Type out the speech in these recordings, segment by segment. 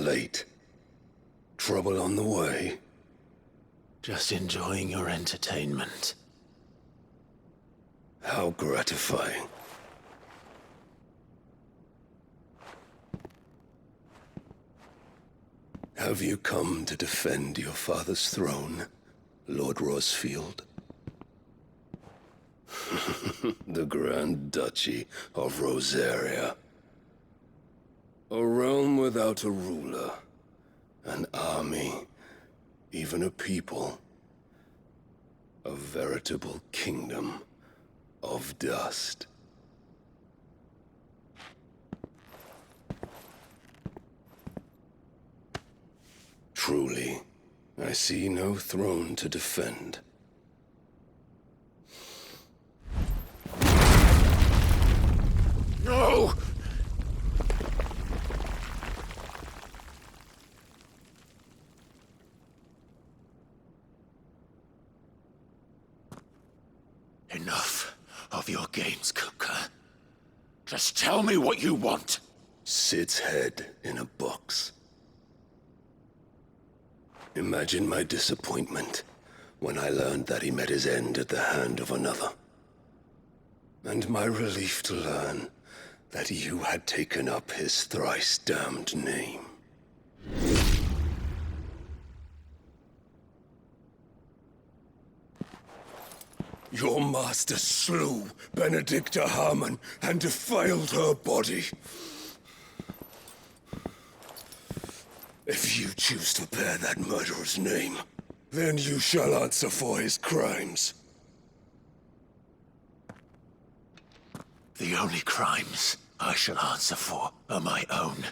late. Trouble on the way? Just enjoying your entertainment. How gratifying. Have you come to defend your father's throne, Lord Rosfield? The Grand Duchy of Rosaria. A realm without a ruler, an army, even a people. A veritable kingdom of dust. Truly, I see no throne to defend. No! Enough of your games, Cooker. Just tell me what you want. Sid's head in a box. Imagine my disappointment when I learned that he met his end at the hand of another. And my relief to learn that you had taken up his thrice-damned name. Your master slew Benedicta Harmon and defiled her body. If you choose to bear that murderer's name, then you shall answer for his crimes. The only crimes I shall answer for are my own.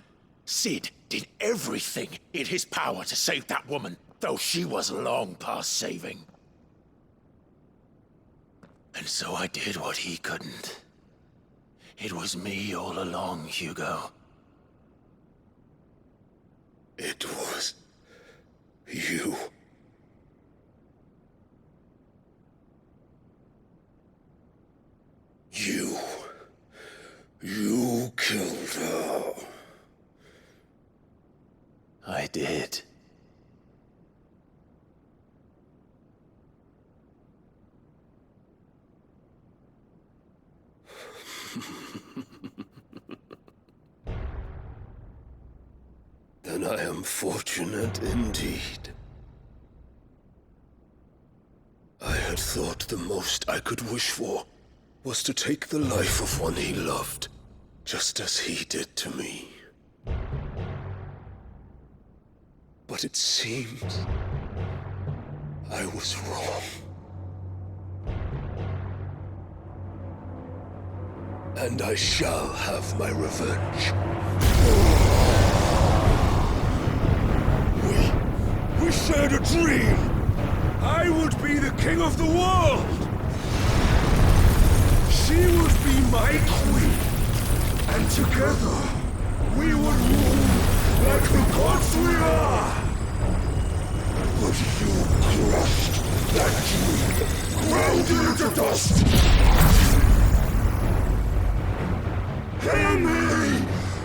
Sid did everything in his power to save that woman, though she was long past saving. And so I did what he couldn't. It was me all along, Hugo. It was you. You killed her. I did. Then I am fortunate indeed. I had thought the most I could wish for was to take the life of one he loved, just as he did to me. But it seems I was wrong. And I shall have my revenge. We shared a dream! I would be the king of the world! She would be my queen! And together, we would rule like the gods we are! But you crushed that dream, ground it into dust! Hear me,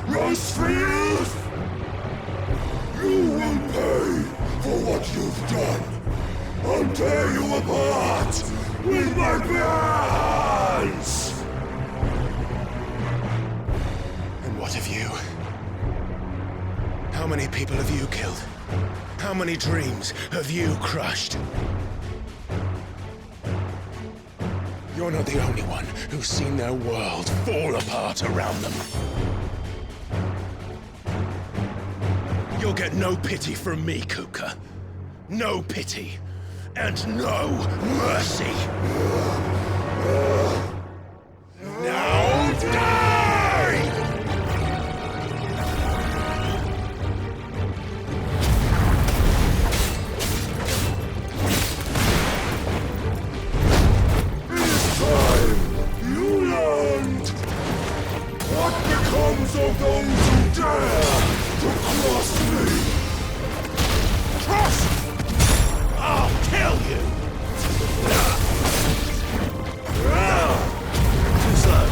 Rosefield! You will pay for what you've done. I'll tear you apart with my bare hands! And what of you? How many people have you killed? How many dreams have you crushed? You're not the only one who's seen their world fall apart around them. You'll get no pity from me, Kuka. No pity. And no mercy. Now die! It is time you learned what becomes of those who dare to cross me. Cross! I'll kill you! Too slow.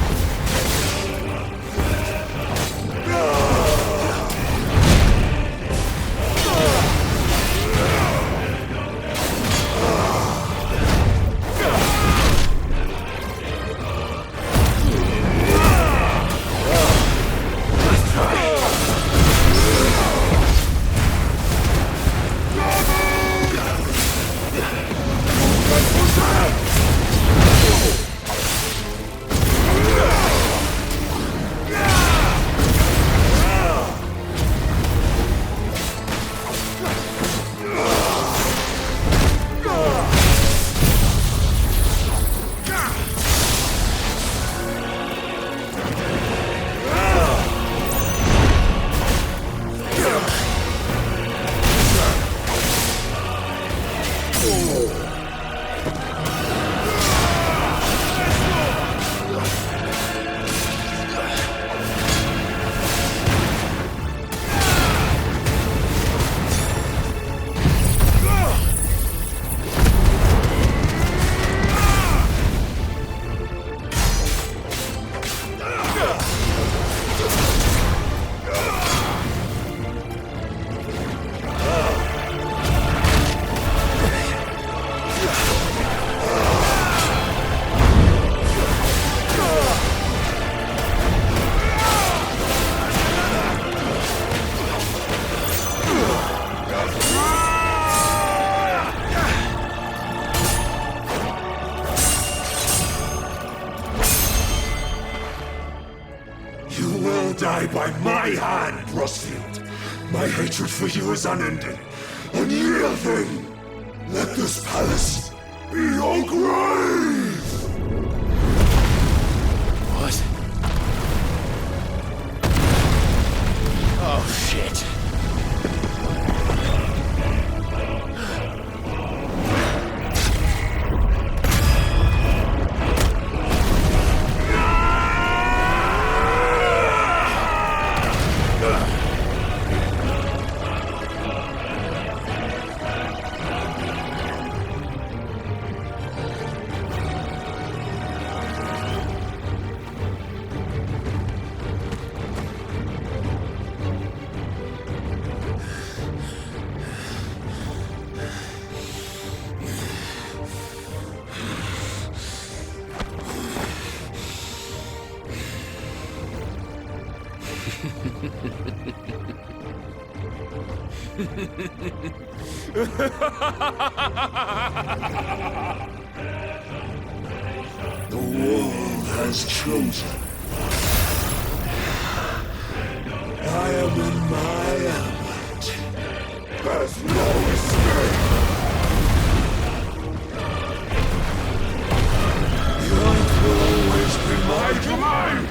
hand, Rosfield. My hatred for you is unending. Unyielding. Let this palace be your grave! What? Oh, shit. The world has chosen. I am in my element. There's no escape. The earth will always be my domain.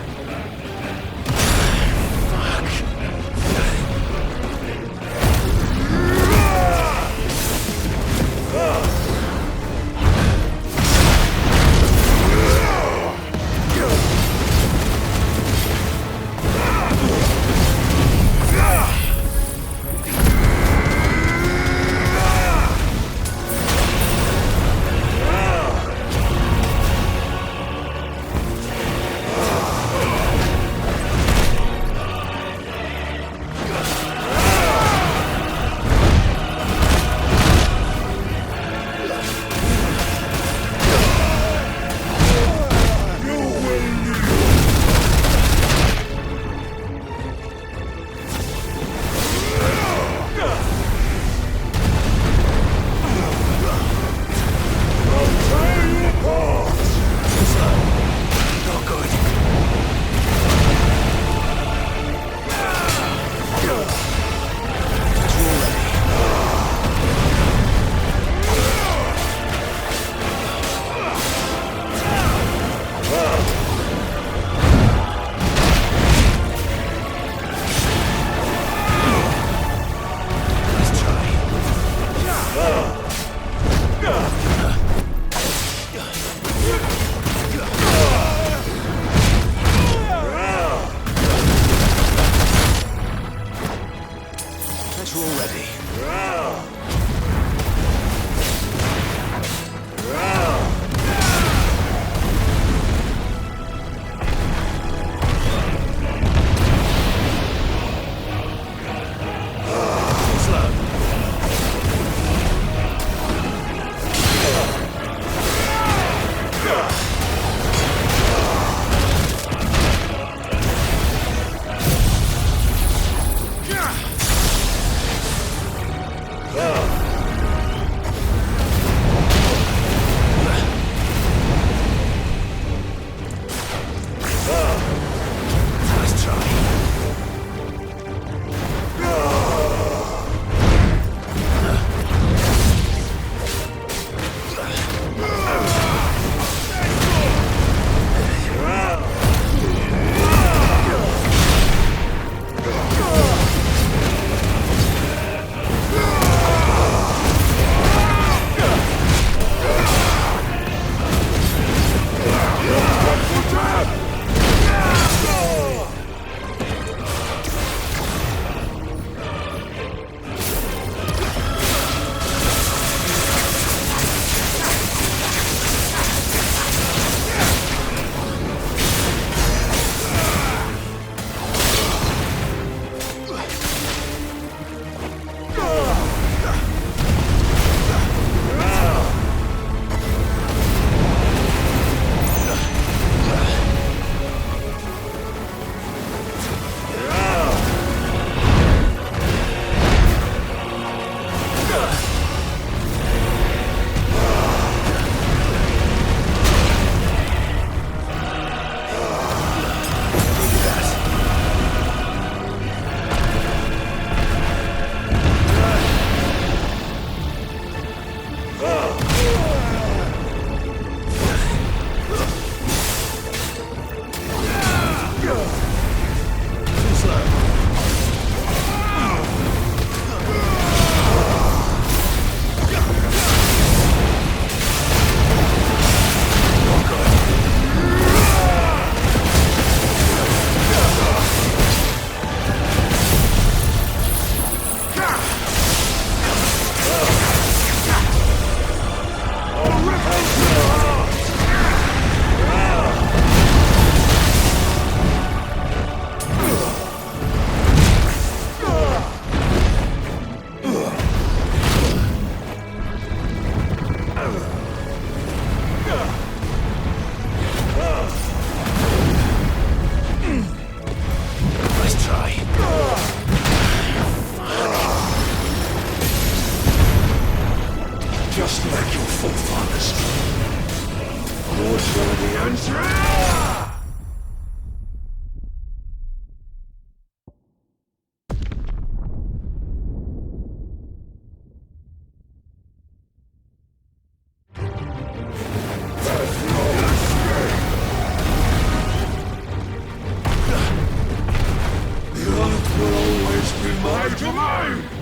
always been my domain!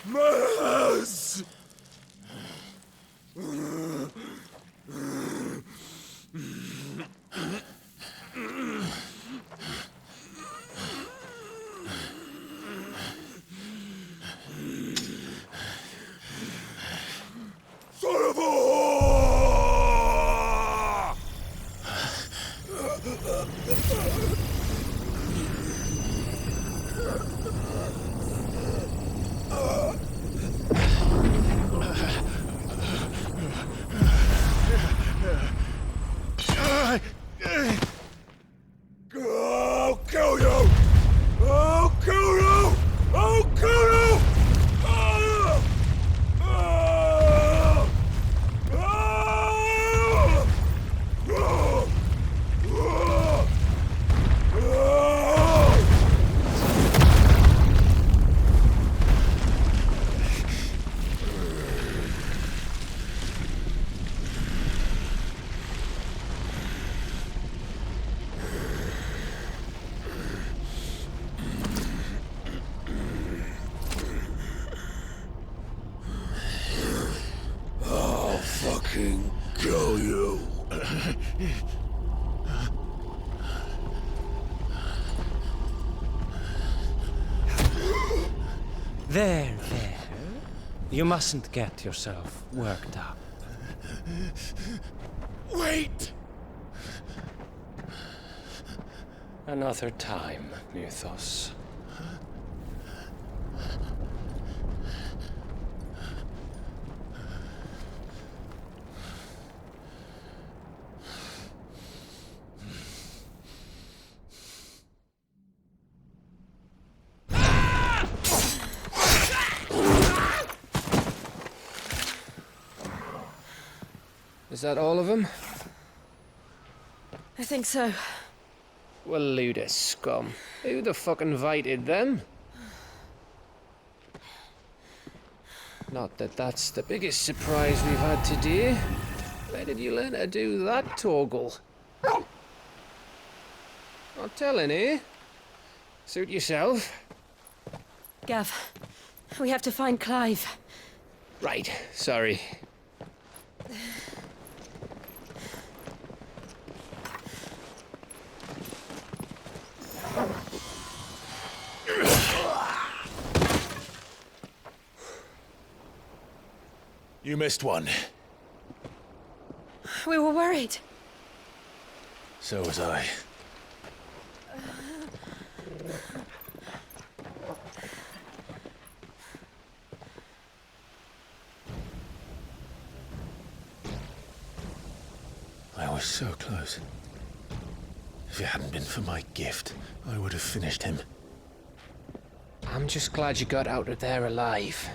Maz! Son of a whore! I'll kill you! I'll kill you! I'll kill you! Ah! Ah! Ah! Ah! Ah! I'll fucking kill you. There. You mustn't get yourself worked up. Wait! Another time, Mythos. Is that all of them? I think so. Well, load of scum. Who the fuck invited them? Not that that's the biggest surprise we've had today. Where did you learn to do that, Torgal? Not telling, eh? Suit yourself. Gav, we have to find Clive. Right, sorry. You missed one. We were worried. So was I. I was so close. If it hadn't been for my gift, I would have finished him. I'm just glad you got out of there alive.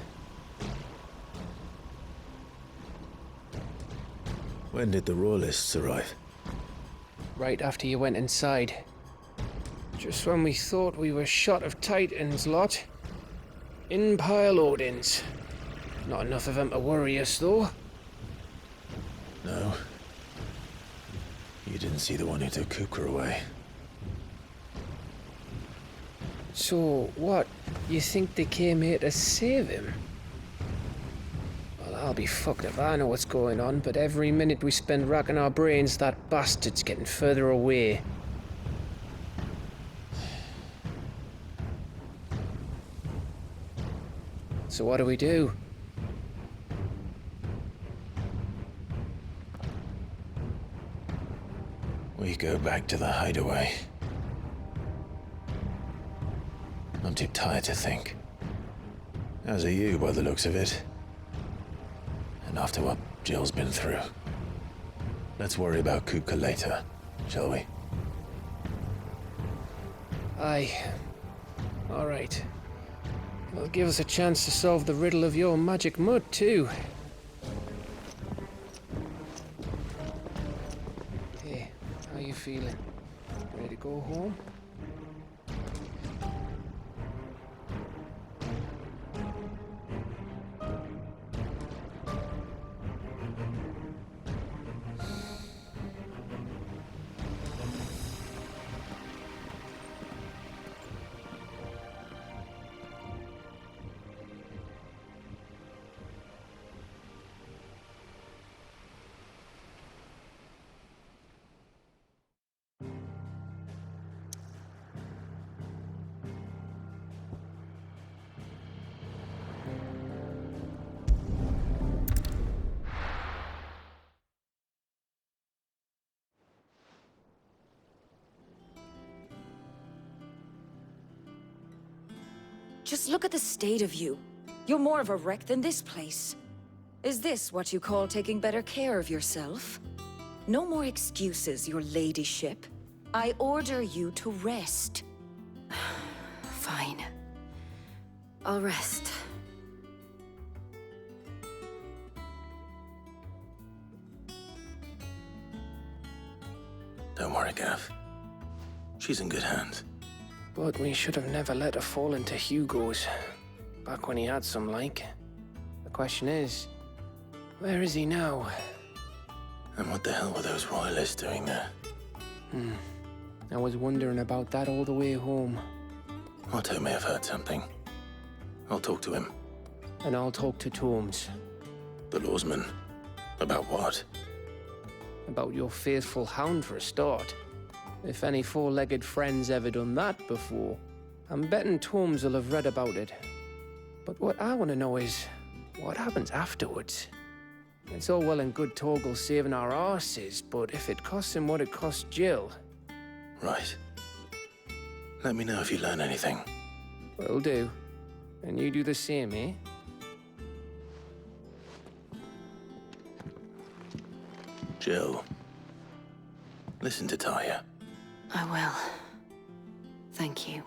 When did the Royalists arrive? Right after you went inside. Just when we thought we were shot of Titans lot. In pile Odins. Not enough of them to worry us, though. No. You didn't see the one who took Kukra away. So, what? You think they came here to save him? Well, I'll be fucked if I know what's going on, but every minute we spend racking our brains, that bastard's getting further away. So what do we do? We go back to the hideaway. I'm too tired to think. As are you, by the looks of it. And after what Jill's been through. Let's worry about Kupka later, shall we? Aye. All right. It'll give us a chance to solve the riddle of your magic mud, too. Hey, how you feeling? Ready to go home? Just look at the state of you. You're more of a wreck than this place. Is this what you call taking better care of yourself? No more excuses, your ladyship. I order you to rest. Fine. I'll rest. Don't worry, Gav. She's in good hands. But we should have never let her fall into Hugo's. Back when he had some like. The question is, where is he now? And what the hell were those royalists doing there? I was wondering about that all the way home. Otto may have heard something. I'll talk to him. And I'll talk to Tomes. The lawsman. About what? About your faithful hound for a start. If any four-legged friend's ever done that before, I'm betting Tomes will have read about it. But what I want to know is, what happens afterwards? It's all well and good Torgal saving our arses, but if it costs him what it cost Jill... Right. Let me know if you learn anything. Will do. And you do the same, eh? Jill. Listen to Taya. I will. Thank you.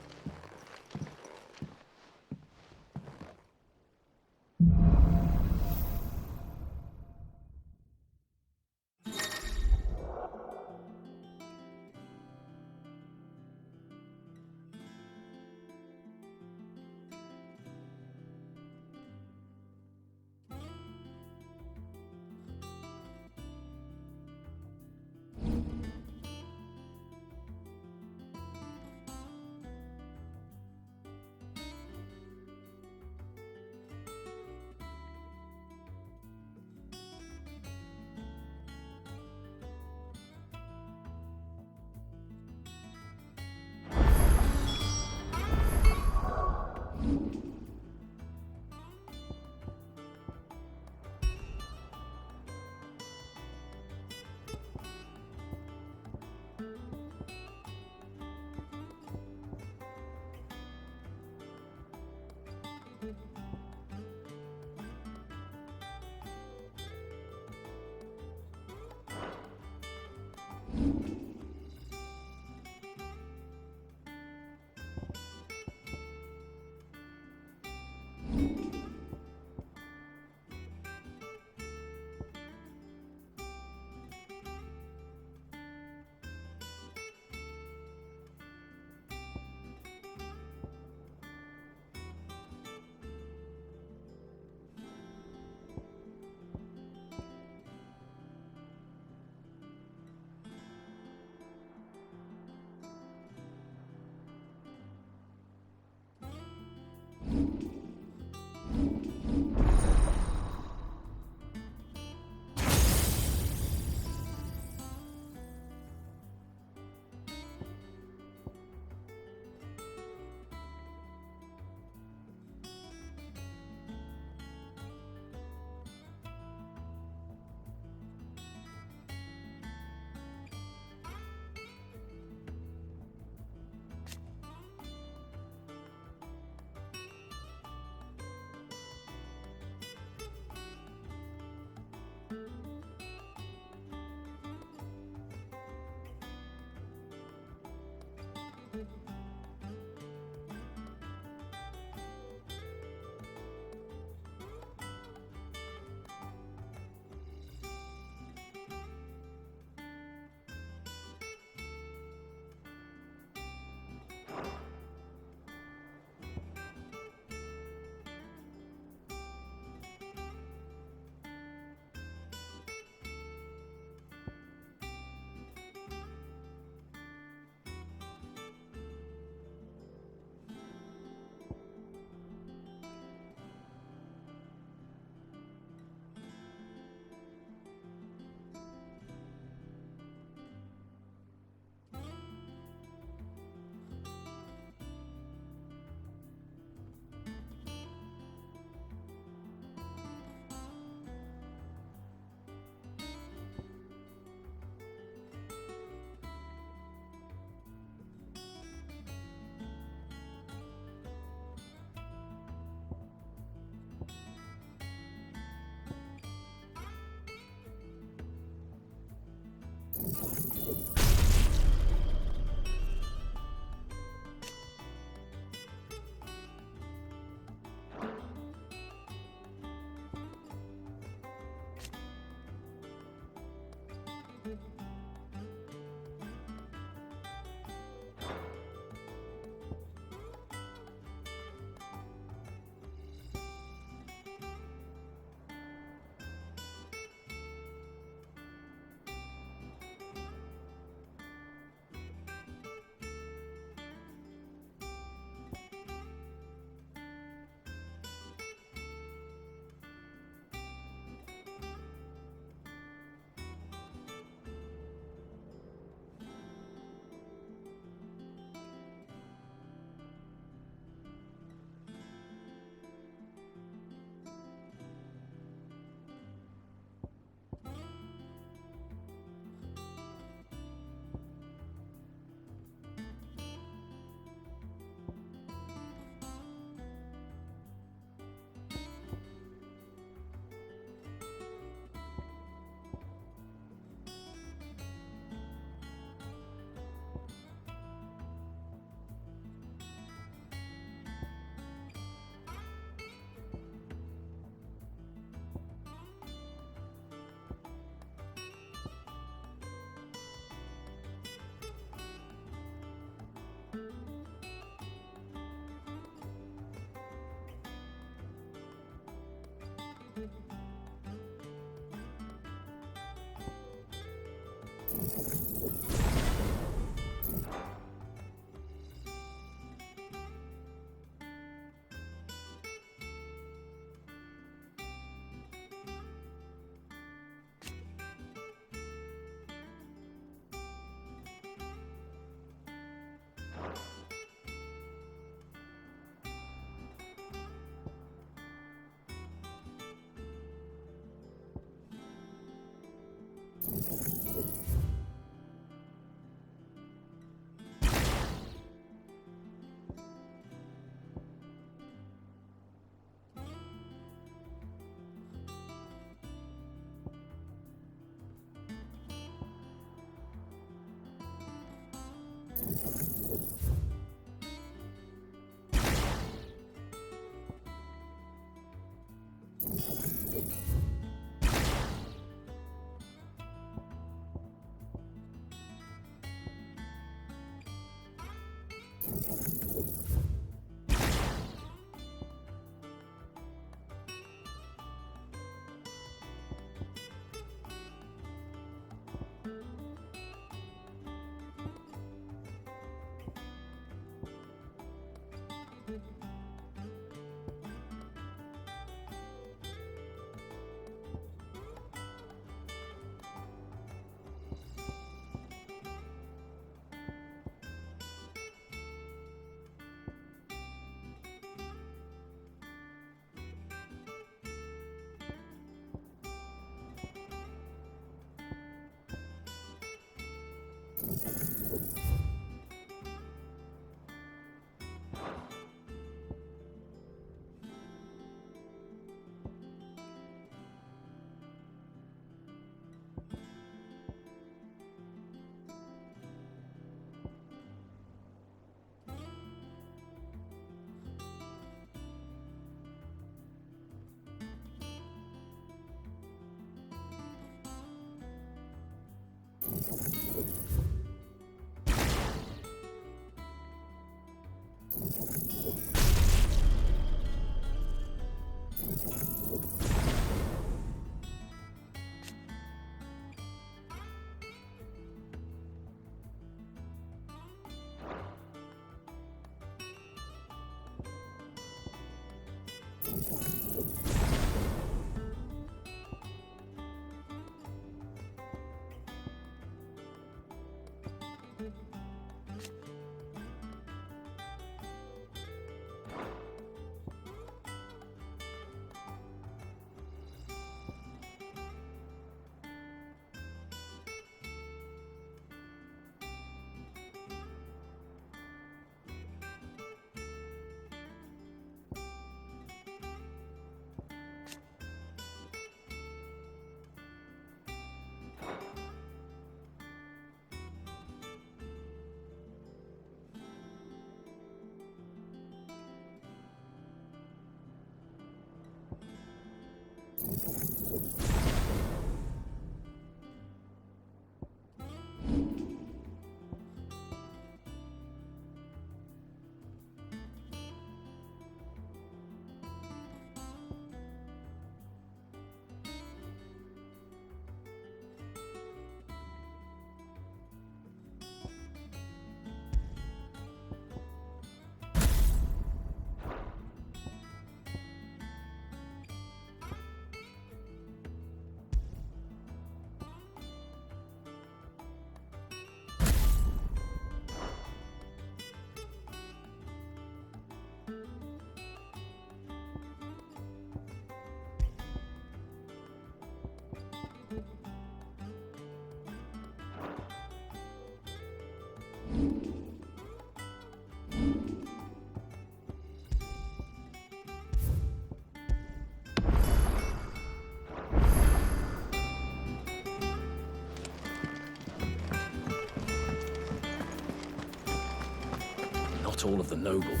Not all of the nobles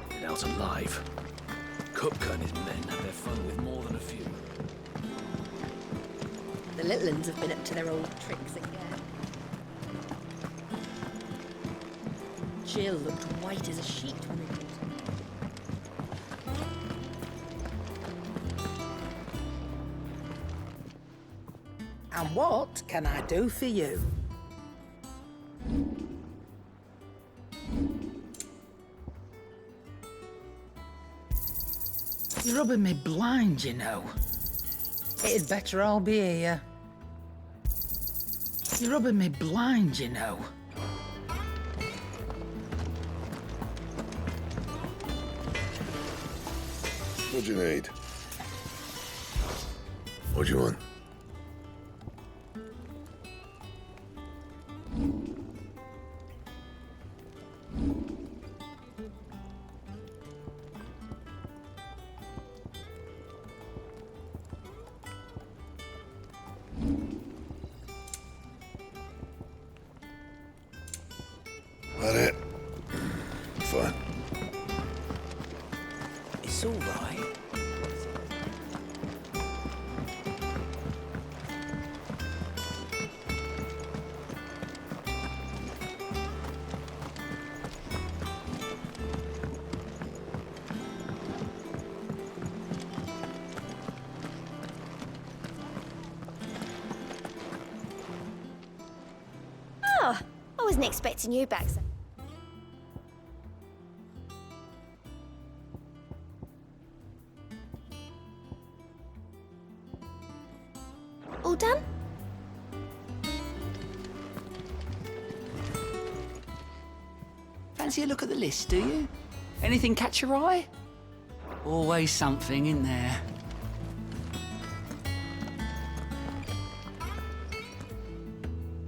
get out alive. Kupka and his men have their fun with more than a few. The little ones have been up to their old tricks again. Jill looked white as a sheet when they did. And what can I do for you? You're rubbing me blind, you know. It'd better all be here. You're rubbing me blind, you know. What do you need? What do you want? That it? Fine. It's all right. Oh, I wasn't expecting you back, sir. All done? Fancy a look at the list, do you? Anything catch your eye? Always something in there.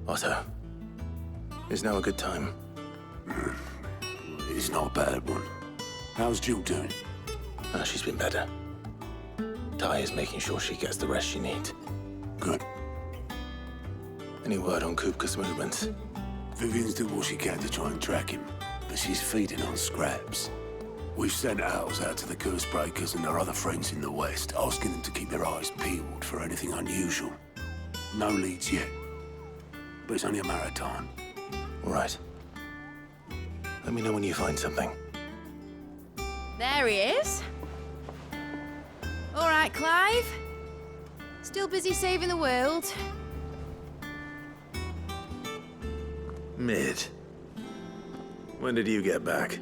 Otto, is now a good time? It's not a bad one. How's Jill doing? She's been better. Ty is making sure she gets the rest she needs. Good. Any word on Kupka's movements? Vivian's doing what she can to try and track him, but she's feeding on scraps. We've sent owls out to the curse breakers and their other friends in the west, asking them to keep their eyes peeled for anything unusual. No leads yet, but it's only a matter of time. All right. Let me know when you find something. There he is. All right, Clive. Still busy saving the world. Mid. When did you get back?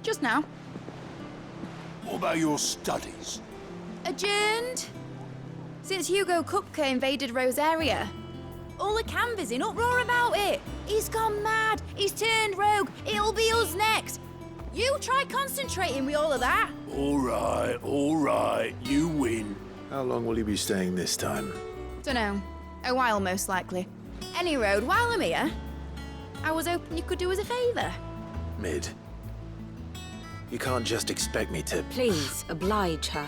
Just now. What about your studies? Adjourned. Since Hugo Kupka invaded Rosaria. All the canvass in uproar about it. He's gone mad. He's turned rogue. It'll be us next. You try concentrating with all of that. All right, you win. How long will you be staying this time? Dunno. A while, most likely. Any road, while I'm here, I was hoping you could do us a favour. Mid. You can't just expect me to... Please, oblige her.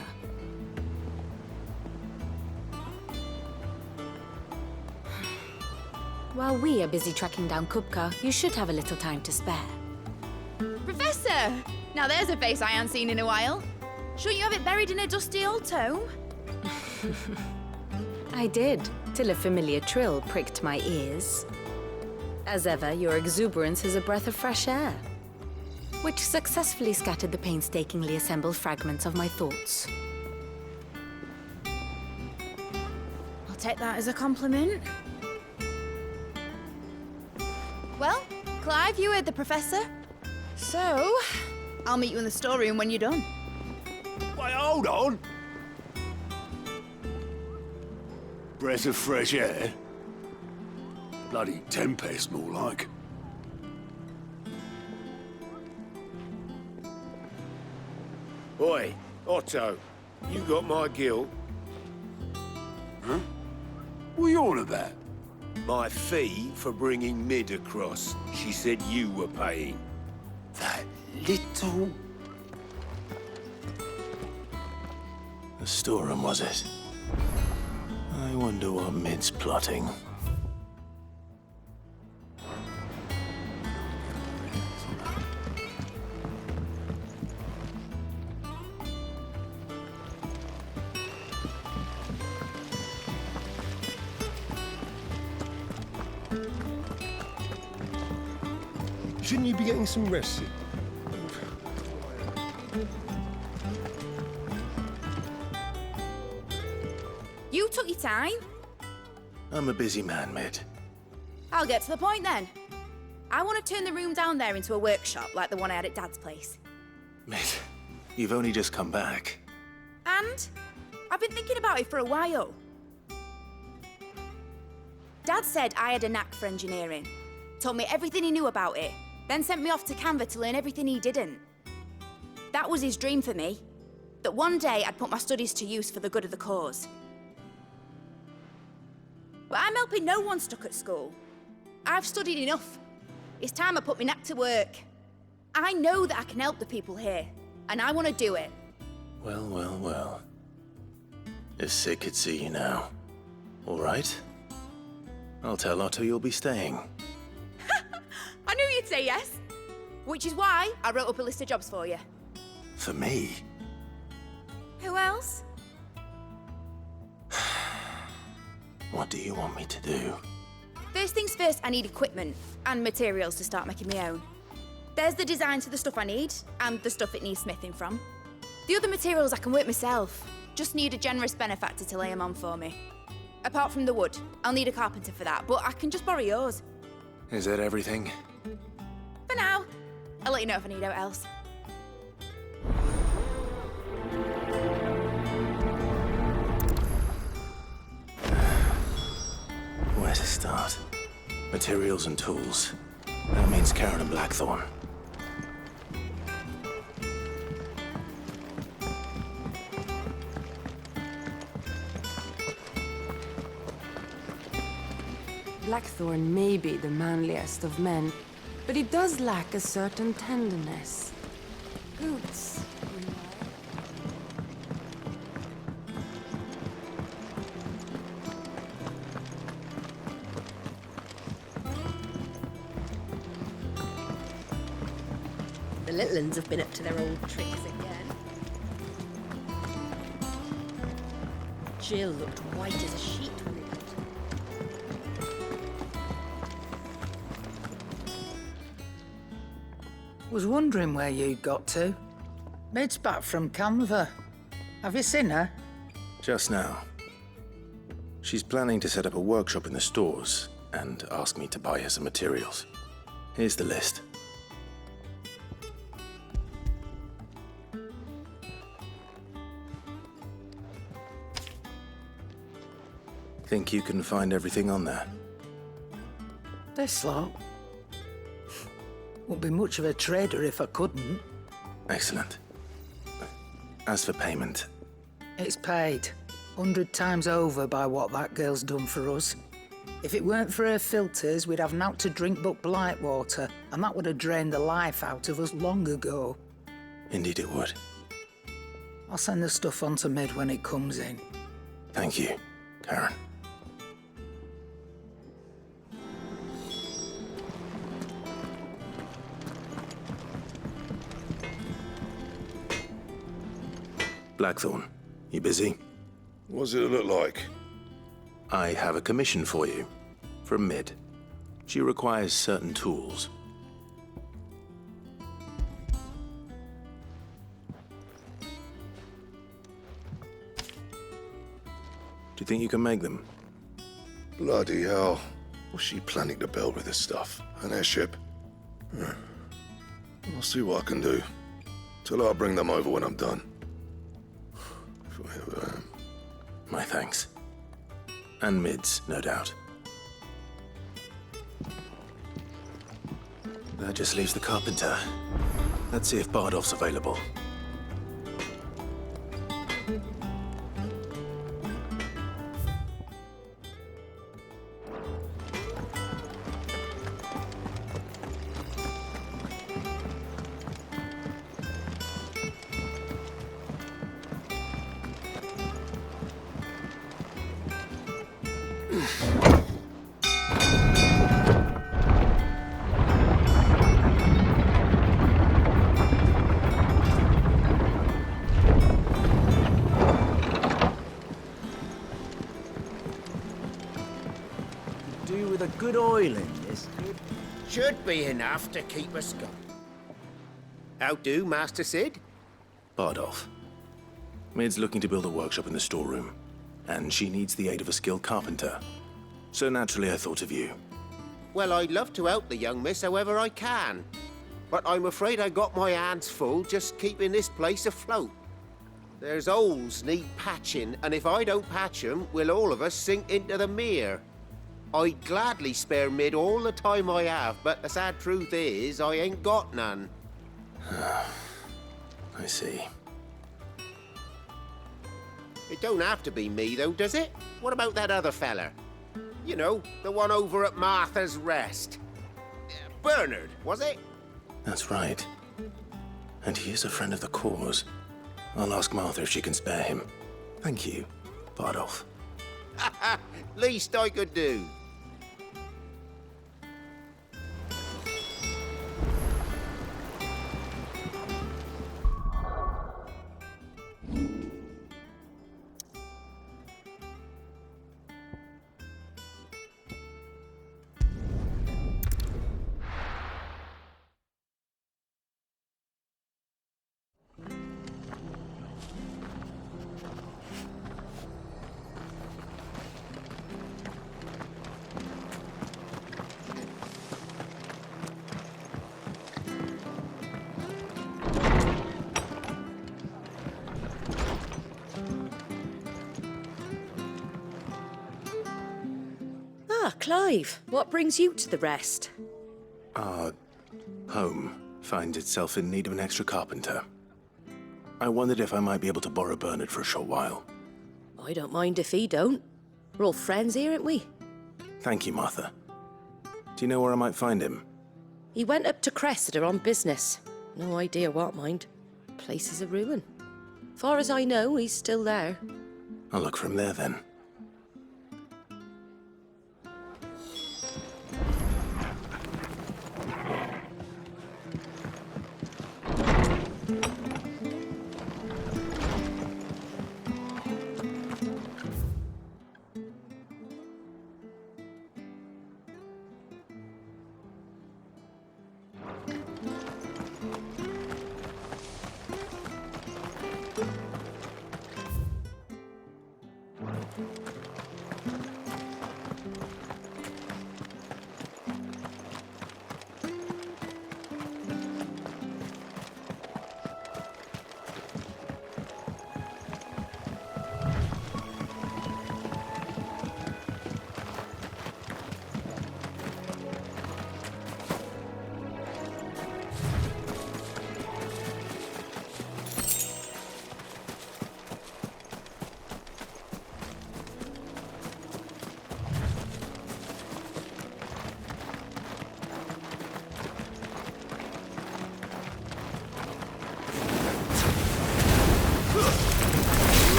While we are busy tracking down Kupka, you should have a little time to spare. Professor! Now there's a face I ain't seen in a while. Shouldn't you have it buried in a dusty old tome? I did, till a familiar trill pricked my ears. As ever, your exuberance is a breath of fresh air, which successfully scattered the painstakingly assembled fragments of my thoughts. I'll take that as a compliment. Well, Clive, you heard the professor. So, I'll meet you in the storeroom when you're done. Wait, hold on. Breath of fresh air? Bloody tempest, more like. Oi, Otto, you got my guilt. Huh? What are you on about? My fee for bringing Mid across. She said you were paying. That little... The storeroom, was it? I wonder what Mid's plotting. Shouldn't you be getting some rest, Sid? You took your time. I'm a busy man, Mid. I'll get to the point then. I want to turn the room down there into a workshop like the one I had at Dad's place. Mid, you've only just come back. And I've been thinking about it for a while. Dad said I had a knack for engineering, told me everything he knew about it, then sent me off to Canva to learn everything he didn't. That was his dream for me, that one day I'd put my studies to use for the good of the cause. But I'm helping no one stuck at school. I've studied enough. It's time I put my knack to work. I know that I can help the people here, and I want to do it. Well, well, well. If Sid could see you now. All right? I'll tell Otto you'll be staying. I knew you'd say yes. Which is why I wrote up a list of jobs for you. For me? Who else? What do you want me to do? First things first, I need equipment and materials to start making my own. There's the designs for the stuff I need and the stuff it needs smithing from. The other materials I can work myself. Just need a generous benefactor to lay them on for me. Apart from the wood, I'll need a carpenter for that, but I can just borrow yours. Is that everything? For now. I'll let you know if I need out else. Where to start? Materials and tools. That means Karen and Blackthorn. Blackthorn may be the manliest of men, but he does lack a certain tenderness. Boots, you know. The little uns have been up to their old tricks again. Jill looked white as a sheet when it Was wondering where you'd got to. Mid's back from Canva. Have you seen her? Just now. She's planning to set up a workshop in the stores and ask me to buy her some materials. Here's the list. Think you can find everything on there? This lot. Wouldn't be much of a trader if I couldn't. Excellent. As for payment, It's paid 100 times over by what that girl's done for us. If it weren't for her filters, we'd have naught to drink but blight water, and that would have drained the life out of us long ago. indeed it would. I'll send the stuff on to Mid when it comes in. Thank you, Karen. Blackthorn, you busy? What's it look like? I have a commission for you, from Mid. She requires certain tools. Do you think you can make them? Bloody hell. What's she planning to build with this stuff? An airship? I'll see what I can do. Till I'll bring them over when I'm done. If I ever am. My thanks. And Mid's, no doubt. That just leaves the carpenter. Let's see if Bardolph's available. Do with a good oil in this. Good Should be enough to keep us going. How do, Master Sid? Bardolph. Mid's looking to build a workshop in the storeroom, and she needs the aid of a skilled carpenter. So naturally I thought of you. Well, I'd love to help the young miss however I can. But I'm afraid I got my hands full just keeping this place afloat. There's holes need patching, and if I don't patch them, will all of us sink into the mere. I'd gladly spare Mid all the time I have, but the sad truth is, I ain't got none. I see. It don't have to be me, though, does it? What about that other fella? You know, the one over at Martha's Rest. Bernard, was it? That's right. And he is a friend of the cause. I'll ask Martha if she can spare him. Thank you, Bardolph. Least I could do. Ah, Clive, what brings you to the Rest? Our home finds itself in need of an extra carpenter. I wondered if I might be able to borrow Bernard for a short while. I don't mind if he don't. We're all friends here, aren't we? Thank you, Martha. Do you know where I might find him? He went up to Cressida on business. No idea what, mind. Place is a ruin. Far as I know, he's still there. I'll look for him there then.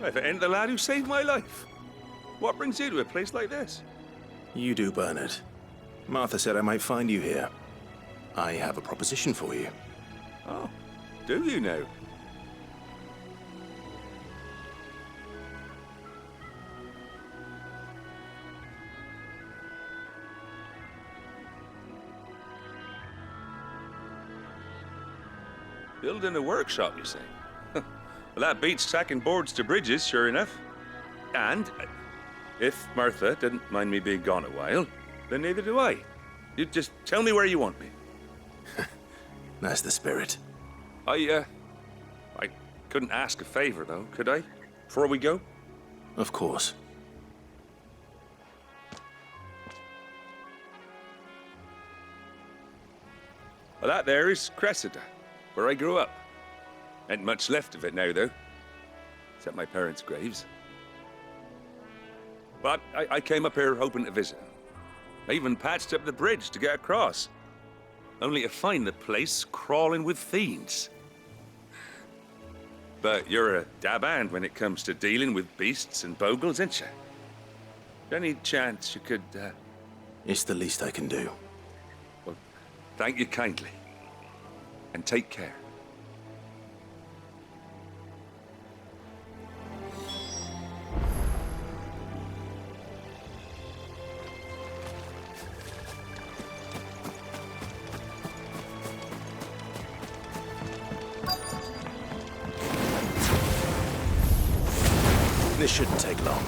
If it ain't the lad who saved my life. What brings you to a place like this? You do, Bernard. Martha said I might find you here. I have a proposition for you. Oh, do you now? Building a workshop, you say? Well, that beats tacking boards to bridges, sure enough. And if Martha didn't mind me being gone a while, then neither do I. You just tell me where you want me. That's the spirit. I couldn't ask a favor, though, could I? Before we go? Of course. Well, that there is Cressida, where I grew up. Ain't much left of it now, though. Except my parents' graves. But I came up here hoping to visit. I even patched up the bridge to get across. Only to find the place crawling with fiends. But you're a dab hand when it comes to dealing with beasts and bogles, ain't you? Any chance you could, It's the least I can do. Well, thank you kindly. And take care. This shouldn't take long.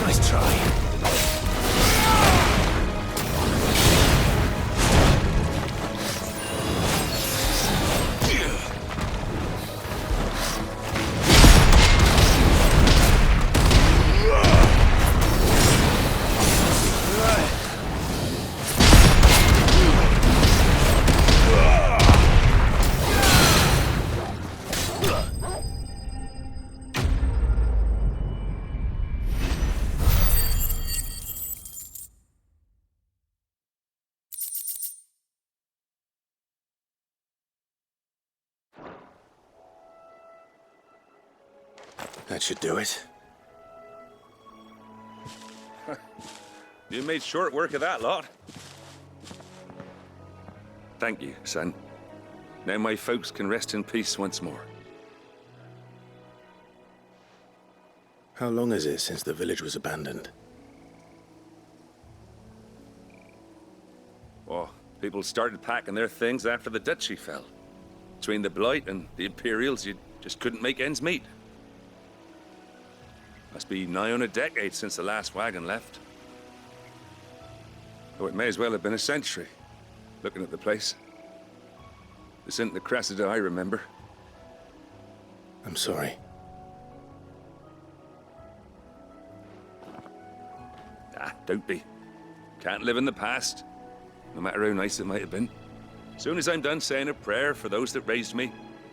Nice try. That should do it. You made short work of that lot. Thank you, son. Now my folks can rest in peace once more. How long is it since the village was abandoned? Oh, people started packing their things after the duchy fell. Between the Blight and the Imperials, you just couldn't make ends meet. Must be nigh on a decade since the last wagon left. Oh, it may as well have been a century, looking at the place. This isn't the Cressida I remember. I'm sorry. Ah, don't be. Can't live in the past, no matter how nice it might have been. Soon as I'm done saying a prayer for those that raised me,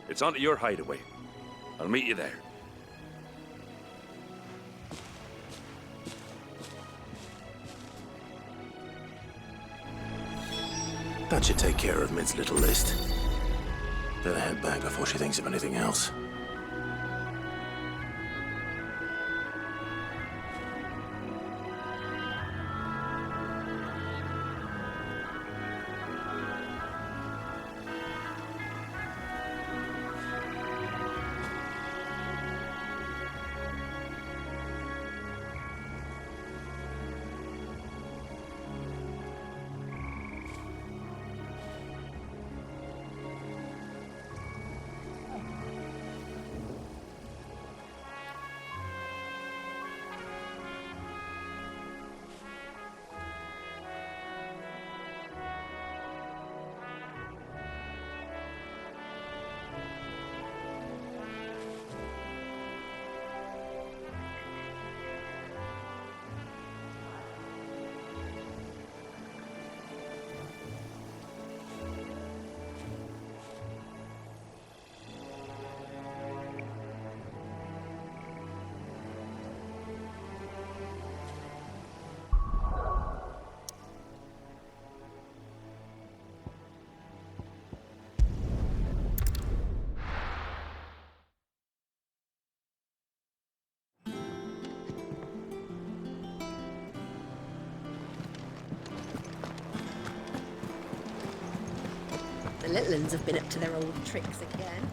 it's on to your hideaway. I'll meet you there. That should take care of Mid's little list. Better head back before she thinks of anything else. The little uns have been up to their old tricks again.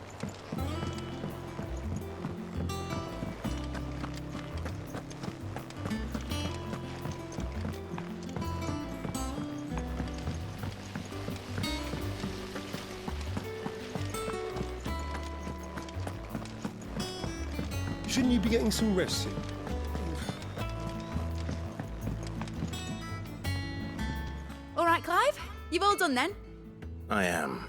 Shouldn't you be getting some rest soon? All right, Clive. You've all done then? I am.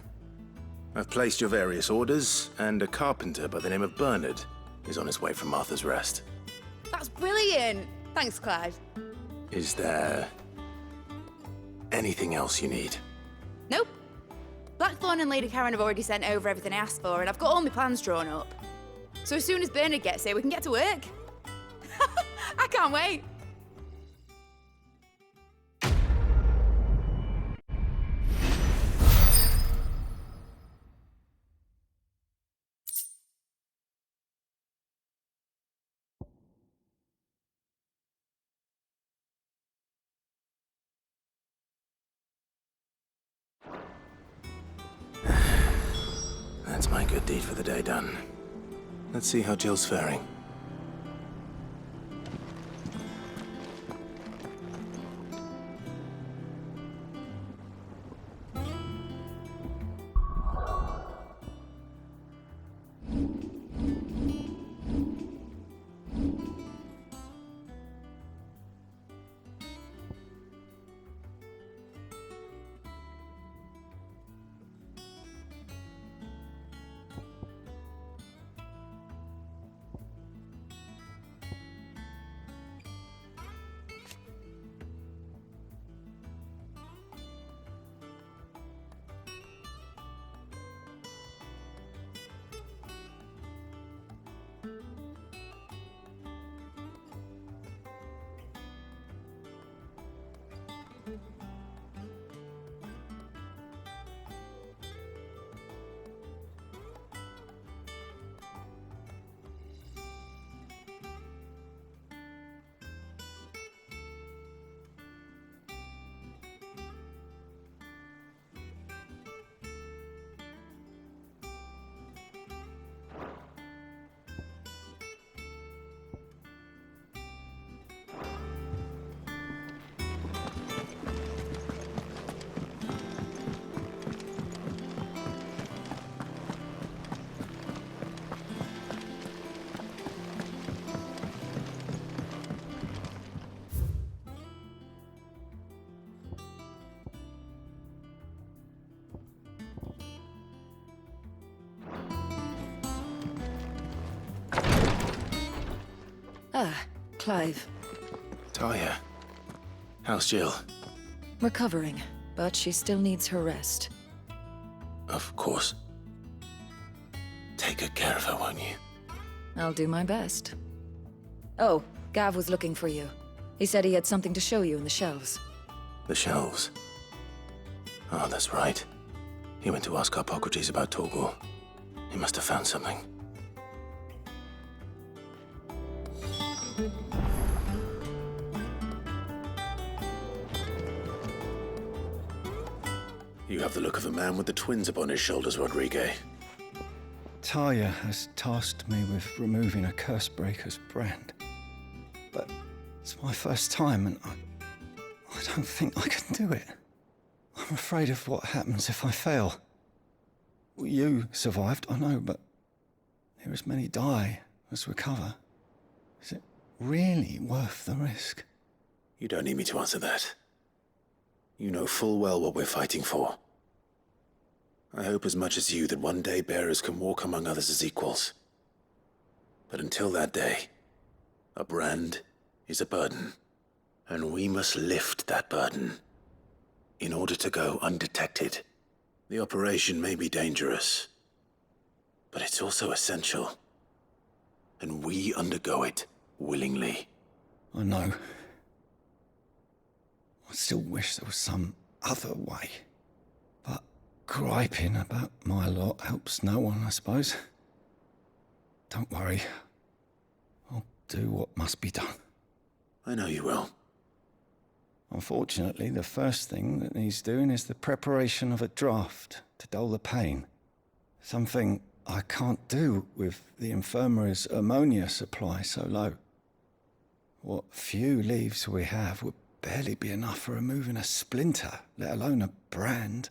I've placed your various orders, and a carpenter by the name of Bernard is on his way from Martha's Rest. That's brilliant. Thanks, Clive. Is there anything else you need? Nope. Blackthorn and Lady Karen have already sent over everything I asked for, and I've got all my plans drawn up. So as soon as Bernard gets here, we can get to work. I can't wait. That's my good deed for the day done. Let's see how Jill's faring. Ah, Clive. Talia. How's Jill? Recovering, but she still needs her rest. Of course. Take good care of her, won't you? I'll do my best. Oh, Gav was looking for you. He said he had something to show you in the shelves. The shelves. Oh, that's right. He went to ask Hippocrates about Torgal. He must have found something. You have the look of a man with the twins upon his shoulders, Rodrigue. Talia has tasked me with removing a Cursebreaker's brand. But it's my first time, and I don't think I can do it. I'm afraid of what happens if I fail. You survived, I know, but there as many die as recover. Is it really worth the risk? You don't need me to answer that. You know full well what we're fighting for. I hope as much as you that one day bearers can walk among others as equals. But until that day, a brand is a burden, and we must lift that burden in order to go undetected. The operation may be dangerous, but it's also essential, and we undergo it willingly. I know. I still wish there was some other way. But griping about my lot helps no one, I suppose. Don't worry. I'll do what must be done. I know you will. Unfortunately, the first thing that needs doing is the preparation of a draft to dull the pain. Something I can't do with the infirmary's ammonia supply so low. What few leaves we have would barely be enough for removing a splinter, let alone a brand.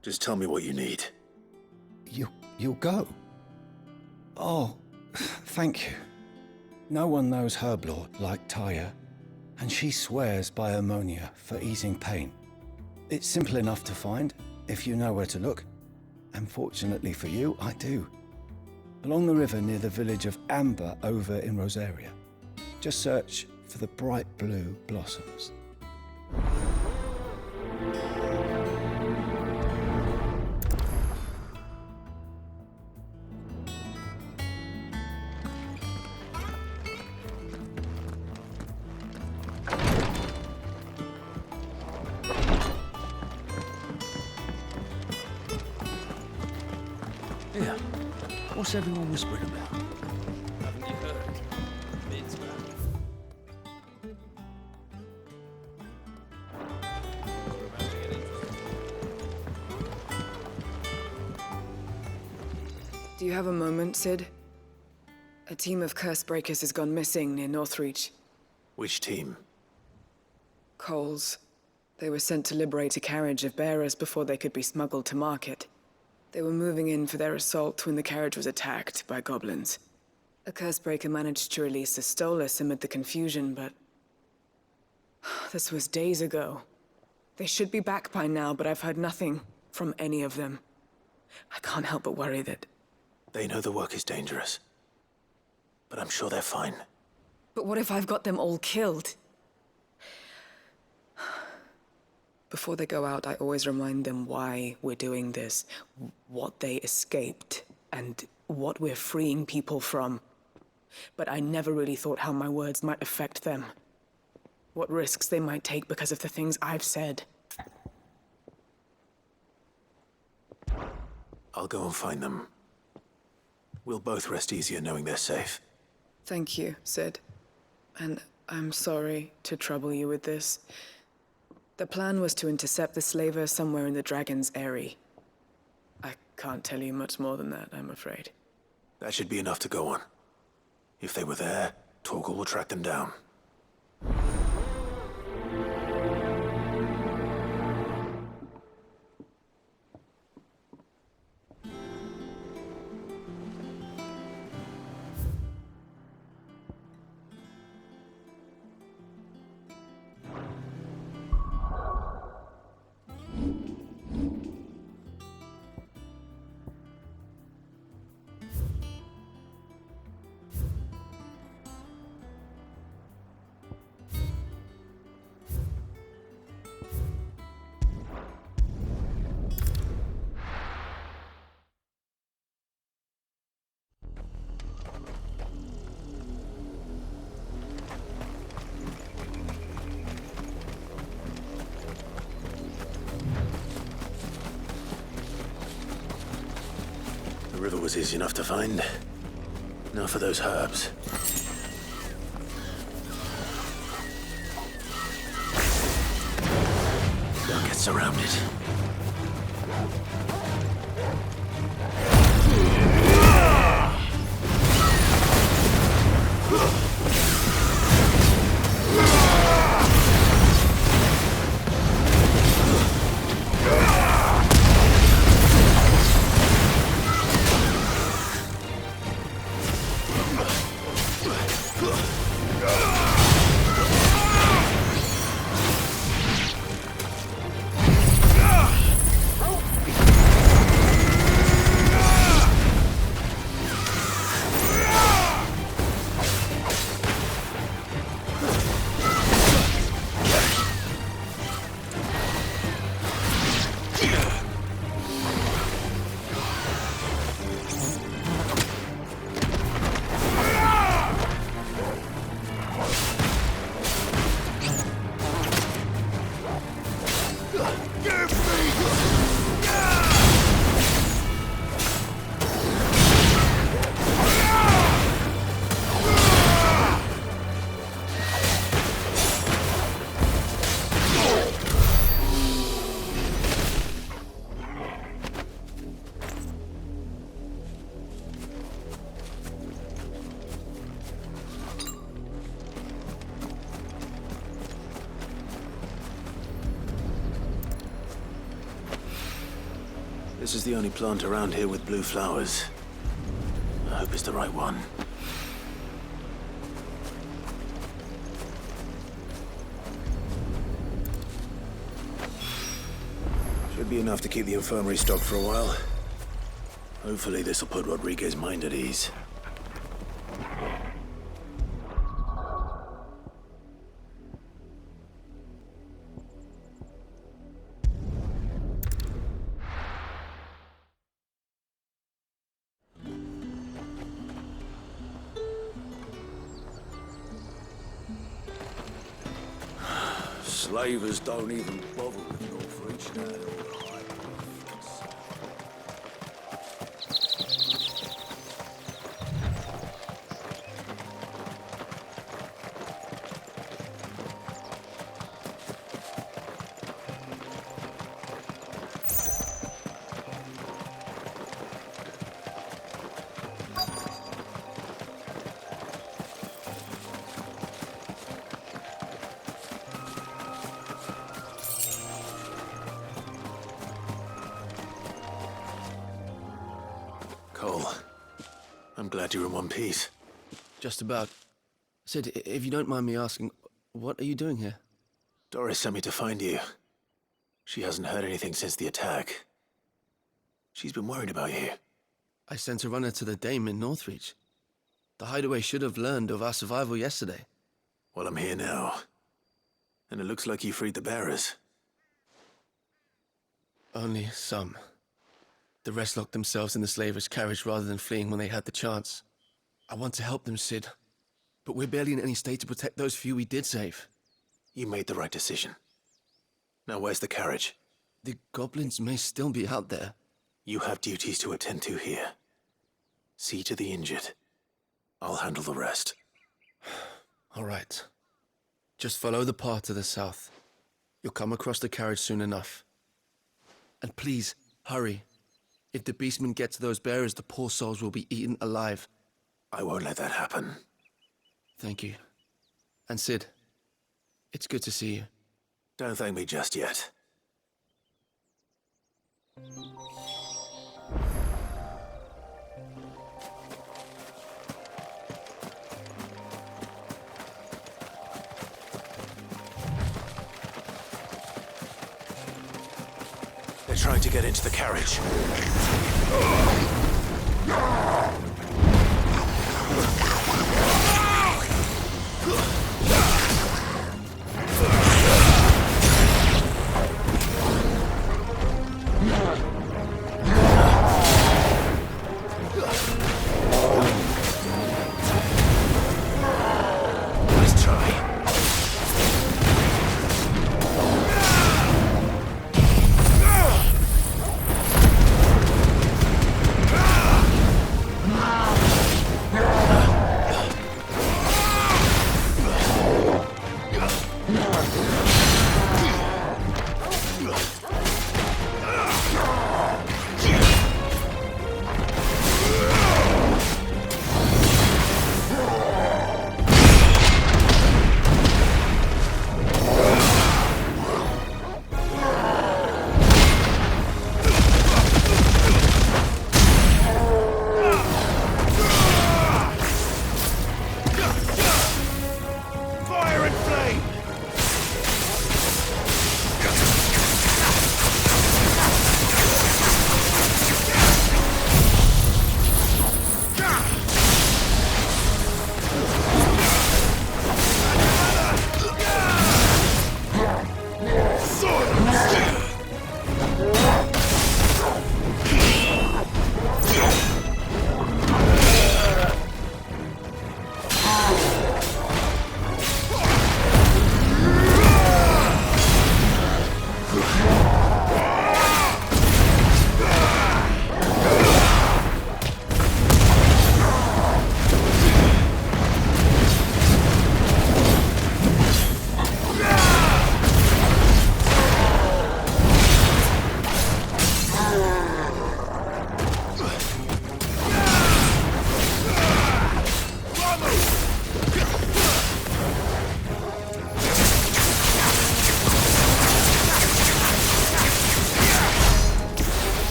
Just tell me what you need. You'll go? Oh, thank you. No one knows Herblord like Talia, and she swears by ammonia for easing pain. It's simple enough to find, if you know where to look. And fortunately for you, I do. Along the river near the village of Amber over in Rosaria. Just search for the bright blue blossoms. Here. What's everyone whispering about? Haven't you heard? Mid's back. Do you have a moment, Sid? A team of Cursebreakers has gone missing near Northreach. Which team? Coles. They were sent to liberate a carriage of bearers before they could be smuggled to market. They were moving in for their assault when the carriage was attacked by goblins. A Cursebreaker managed to release a Stolas amid the confusion, but... this was days ago. They should be back by now, but I've heard nothing from any of them. I can't help but worry that... They know the work is dangerous, but I'm sure they're fine. But what if I've got them all killed? Before they go out, I always remind them why we're doing this, what they escaped, and what we're freeing people from. But I never really thought how my words might affect them. What risks they might take because of the things I've said. I'll go and find them. We'll both rest easier knowing they're safe. Thank you, Sid. And I'm sorry to trouble you with this. The plan was to intercept the slaver somewhere in the Dragon's Eyrie. I can't tell you much more than that, I'm afraid. That should be enough to go on. If they were there, Torgal will track them down. The river was easy enough to find. Now for those herbs. Don't get surrounded. This is the only plant around here with blue flowers. I hope it's the right one. Should be enough to keep the infirmary stocked for a while. Hopefully this will put Rodriguez's mind at ease. Slavers don't even bother with Northreach now. Cole, I'm glad you're in one piece. Just about. Sid, if you don't mind me asking, what are you doing here? Doris sent me to find you. She hasn't heard anything since the attack. She's been worried about you. I sent a runner to the Dame in Northreach. The hideaway should have learned of our survival yesterday. Well, I'm here now. And it looks like you freed the bearers. Only some. The rest locked themselves in the slaver's carriage rather than fleeing when they had the chance. I want to help them, Sid. But we're barely in any state to protect those few we did save. You made the right decision. Now where's the carriage? The goblins may still be out there. You have duties to attend to here. See to the injured. I'll handle the rest. All right. Just follow the path to the south. You'll come across the carriage soon enough. And please, hurry. If the beastmen get to those bearers, the poor souls will be eaten alive. I won't let that happen. Thank you. And Sid, it's good to see you. Don't thank me just yet. They're trying to get into the carriage. Nice try.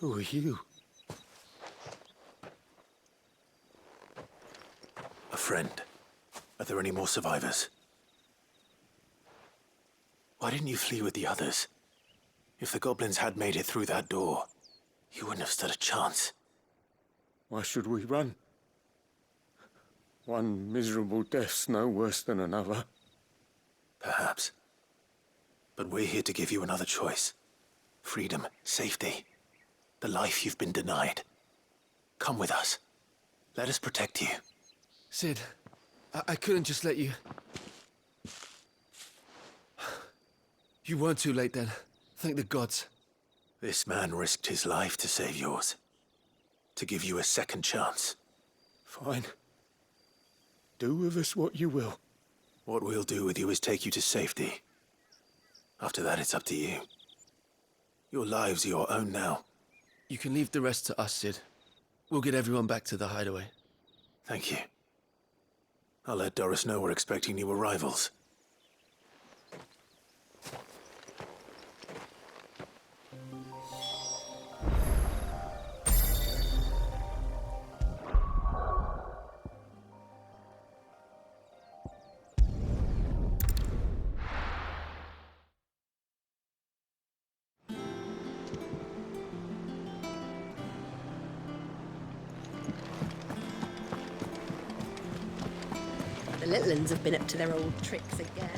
Who are you? A friend. Are there any more survivors? Why didn't you flee with the others? If the goblins had made it through that door, you wouldn't have stood a chance. Why should we run? One miserable death's no worse than another. Perhaps. But we're here to give you another choice. Freedom, safety, the life you've been denied. Come with us. Let us protect you. Sid, I couldn't just let you... You weren't too late then. Thank the gods. This man risked his life to save yours. To give you a second chance. Fine. Do with us what you will. What we'll do with you is take you to safety. After that, it's up to you. Your lives are your own now. You can leave the rest to us, Sid. We'll get everyone back to the hideaway. Thank you. I'll let Doris know we're expecting new arrivals. The little uns have been up to their old tricks again.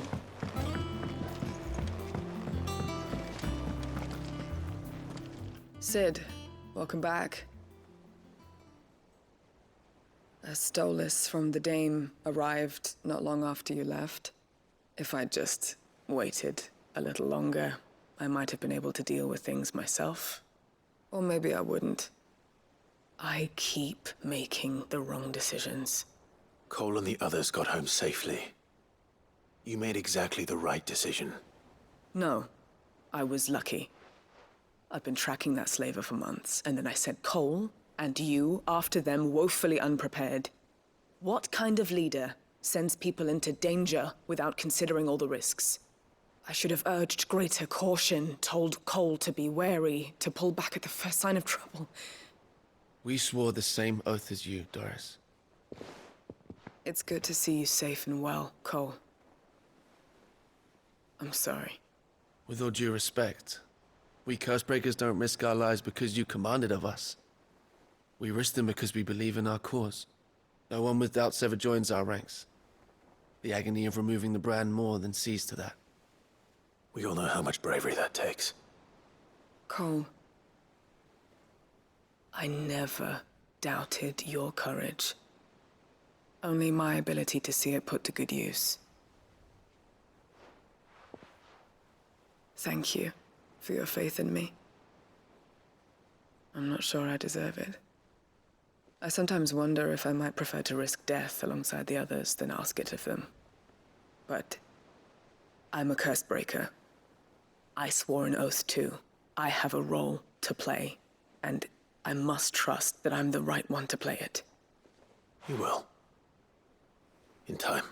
Sid, welcome back. A stolus from the Dame arrived not long after you left. If I'd just waited a little longer, I might have been able to deal with things myself. Or maybe I wouldn't. I keep making the wrong decisions. Cole and the others got home safely. You made exactly the right decision. No, I was lucky. I've been tracking that slaver for months, and then I sent Cole and you after them woefully unprepared. What kind of leader sends people into danger without considering all the risks? I should have urged greater caution, told Cole to be wary, to pull back at the first sign of trouble. We swore the same oath as you, Doris. It's good to see you safe and well, Cole. I'm sorry. With all due respect, we Cursebreakers don't risk our lives because you commanded of us. We risk them because we believe in our cause. No one with doubts ever joins our ranks. The agony of removing the brand more than sees to that. We all know how much bravery that takes. Cole, I never doubted your courage. Only my ability to see it put to good use. Thank you for your faith in me. I'm not sure I deserve it. I sometimes wonder if I might prefer to risk death alongside the others than ask it of them. But I'm a Cursebreaker. I swore an oath too. I have a role to play, and I must trust that I'm the right one to play it. You will. In time.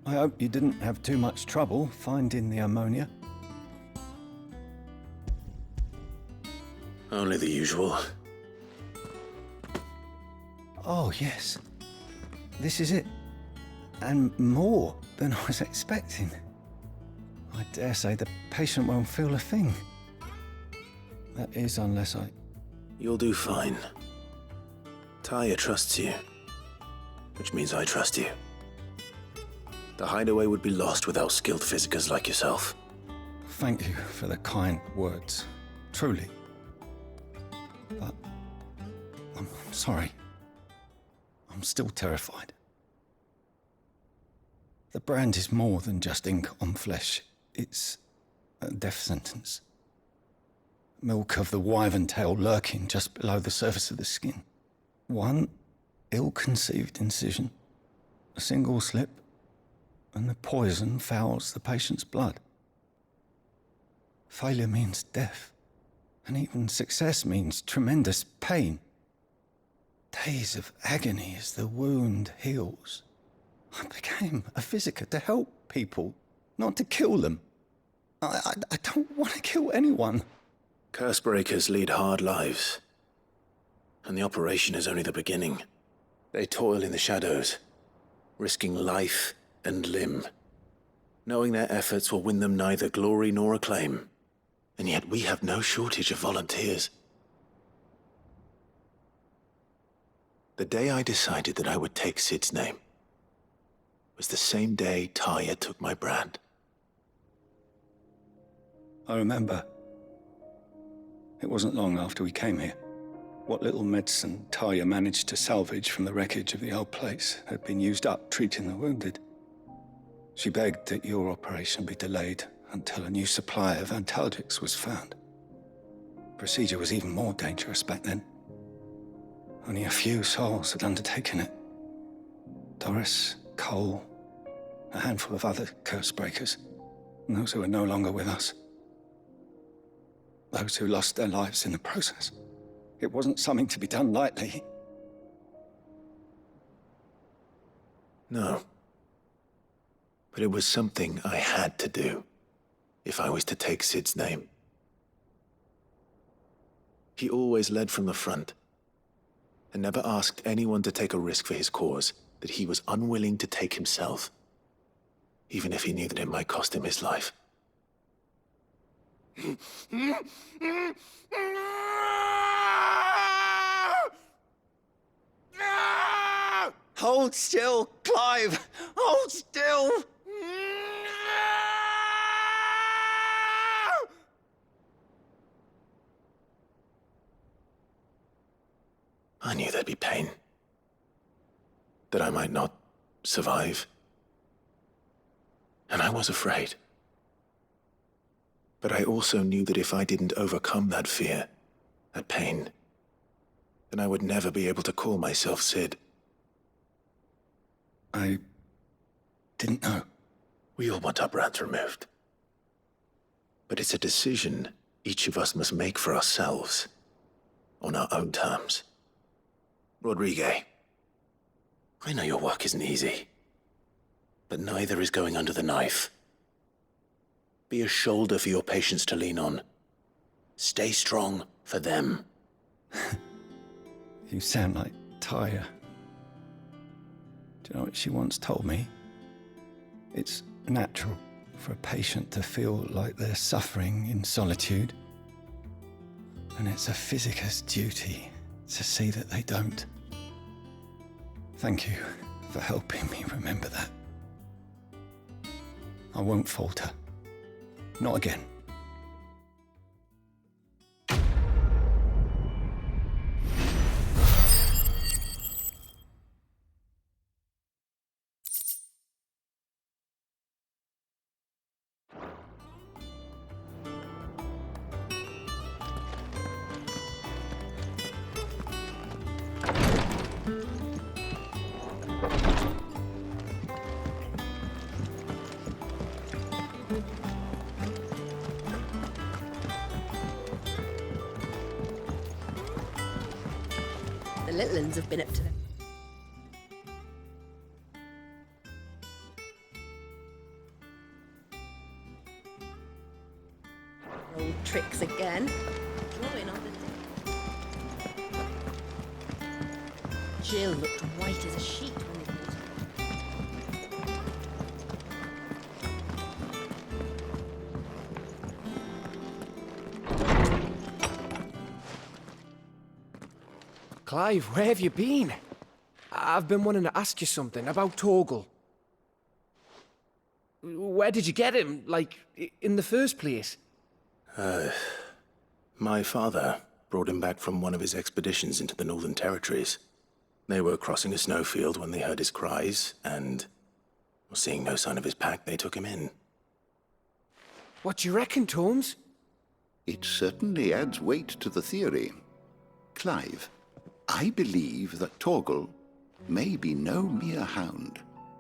I hope you didn't have too much trouble finding the ammonia. Only the usual. Oh, yes. This is it. And more than I was expecting. I dare say the patient won't feel a thing. That is, unless I... You'll do fine. Taya trusts you. Which means I trust you. The hideaway would be lost without skilled physicers like yourself. Thank you for the kind words. Truly. But I'm I'm sorry. I'm still terrified. The brand is more than just ink on flesh. It's a death sentence. Milk of the wyvern tail lurking just below the surface of the skin. One ill-conceived incision, a single slip, and the poison fouls the patient's blood. Failure means death, and even success means tremendous pain. Days of agony as the wound heals. I became a physiker to help people, not to kill them. I don't want to kill anyone. Cursebreakers lead hard lives, and the operation is only the beginning. They toil in the shadows, risking life and limb, knowing their efforts will win them neither glory nor acclaim. And yet we have no shortage of volunteers. The day I decided that I would take Sid's name was the same day Taya took my brand. I remember. It wasn't long after we came here. What little medicine Taya managed to salvage from the wreckage of the old place had been used up treating the wounded. She begged that your operation be delayed until a new supply of antalgics was found. Procedure was even more dangerous back then. Only a few souls had undertaken it. Doris, Cole, a handful of other Cursebreakers, and those who are no longer with us. Those who lost their lives in the process. It wasn't something to be done lightly. No. But it was something I had to do, if I was to take Sid's name. He always led from the front, and never asked anyone to take a risk for his cause that he was unwilling to take himself, even if he knew that it might cost him his life. Hold still, Clive! Hold still! I knew there'd be pain. That I might not survive. And I was afraid. But I also knew that if I didn't overcome that fear, that pain, then I would never be able to call myself Sid. I didn't know. We all want our brands removed. But it's a decision each of us must make for ourselves, on our own terms. Rodrigue, I know your work isn't easy, but neither is going under the knife. Be a shoulder for your patients to lean on. Stay strong for them. You sound like Taya. Do you know what she once told me? It's natural for a patient to feel like they're suffering in solitude. And it's a physiker's duty to see that they don't. Thank you for helping me remember that. I won't falter. Not again. The little uns have been up to them. Old tricks again. Drawing on the Jill looked white as a sheet when they brought Clive, where have you been? I've been wanting to ask you something about Torgal. Where did you get him, like, in the first place? My father brought him back from one of his expeditions into the Northern Territories. They were crossing a snowfield when they heard his cries, and seeing no sign of his pack, they took him in. What do you reckon, Torms? It certainly adds weight to the theory. Clive, I believe that Torgal may be no mere hound,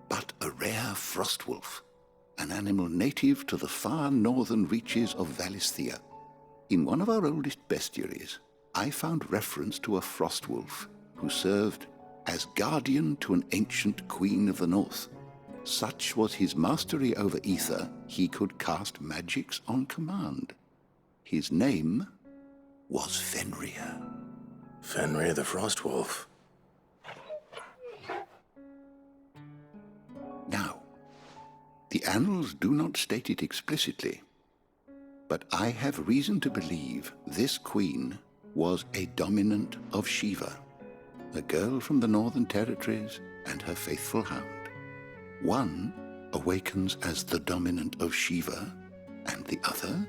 but a rare frostwolf, an animal native to the far northern reaches of Valisthea. In one of our oldest bestiaries, I found reference to a frostwolf who served as guardian to an ancient queen of the north. Such was his mastery over ether, he could cast magics on command. His name was Fenrir. Fenrir the Frostwolf. Now, the annals do not state it explicitly, but I have reason to believe this queen was a dominant of Shiva, a girl from the Northern Territories and her faithful hound. One awakens as the dominant of Shiva, and the other?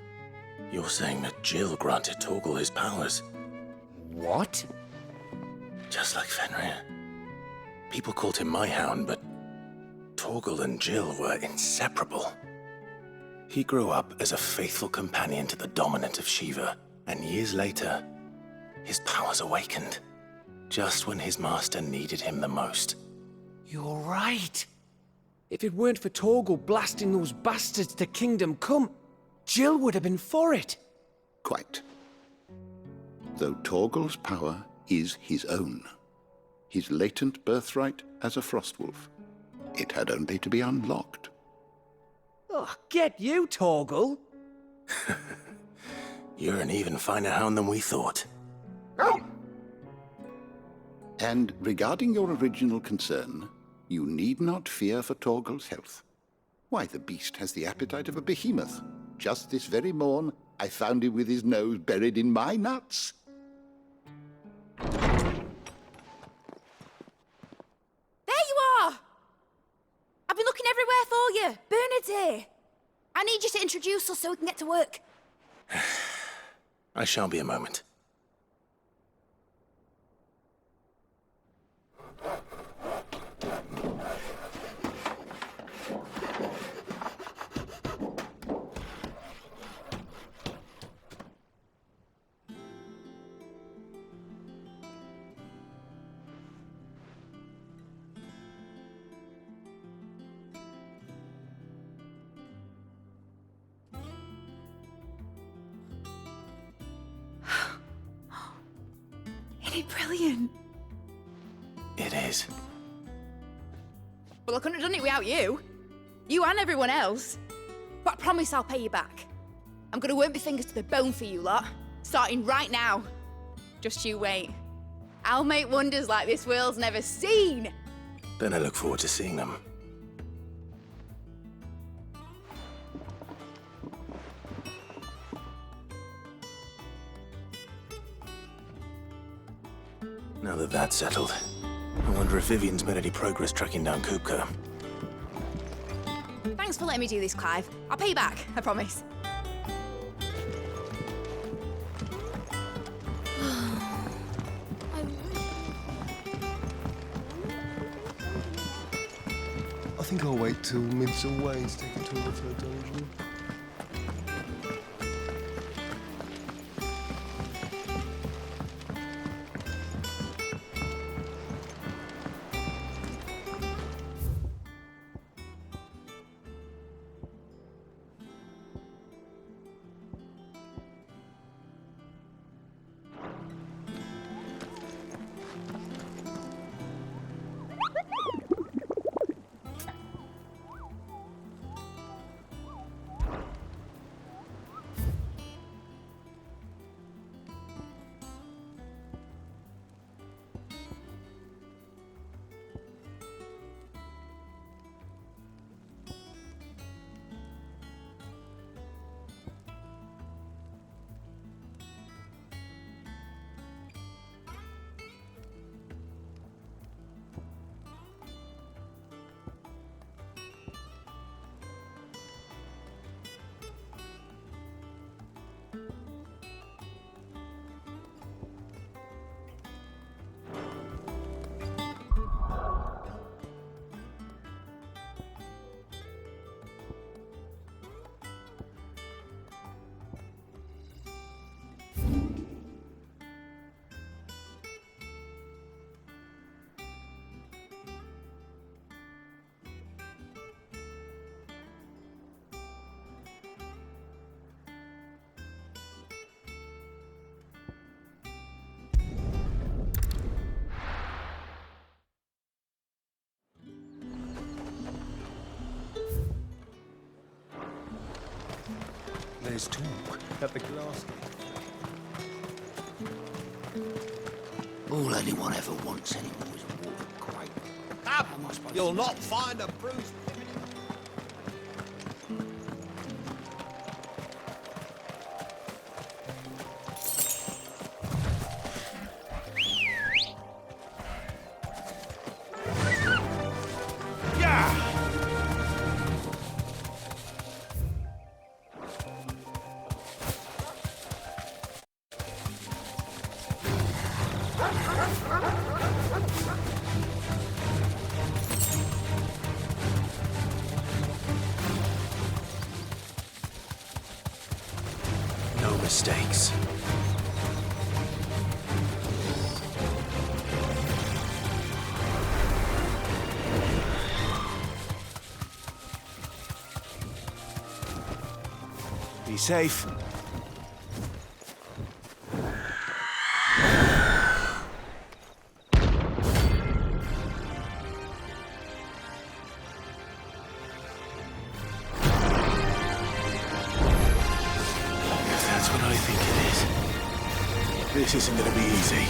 You're saying that Jill granted Torgal his powers? What? Just like Fenrir. People called him my hound, but Torgal and Jill were inseparable. He grew up as a faithful companion to the dominant of Shiva, and years later, his powers awakened, just when his master needed him the most. You're right. If it weren't for Torgal blasting those bastards to Kingdom Come, Jill would have been for it. Quite. Though Torgal's power is his own, his latent birthright as a Frostwolf, it had only to be unlocked. Oh, get you, Torgal! You're an even finer hound than we thought. And regarding your original concern, you need not fear for Torgal's health. Why, the beast has the appetite of a behemoth. Just this very morn, I found him with his nose buried in my nuts. There you are! I've been looking everywhere for you. Bernard's here. I need you to introduce us so we can get to work. I shall be a moment. Isn't it brilliant? It is. Well, I couldn't have done it without you. You and everyone else. But I promise I'll pay you back. I'm gonna work my fingers to the bone for you lot, starting right now. Just you wait. I'll make wonders like this world's never seen. Then I look forward to seeing them. Now that that's settled, I wonder if Vivian's made any progress tracking down Kupka. Thanks for letting me do this, Clive. I'll pay you back, I promise. I think I'll wait till Mid's away to take a tour of her dungeon. There's talk that the glass... All anyone ever wants anymore is a water crate. Cab, you'll not find a bruised... No mistakes. Be safe. That's what I think it is. This isn't gonna be easy.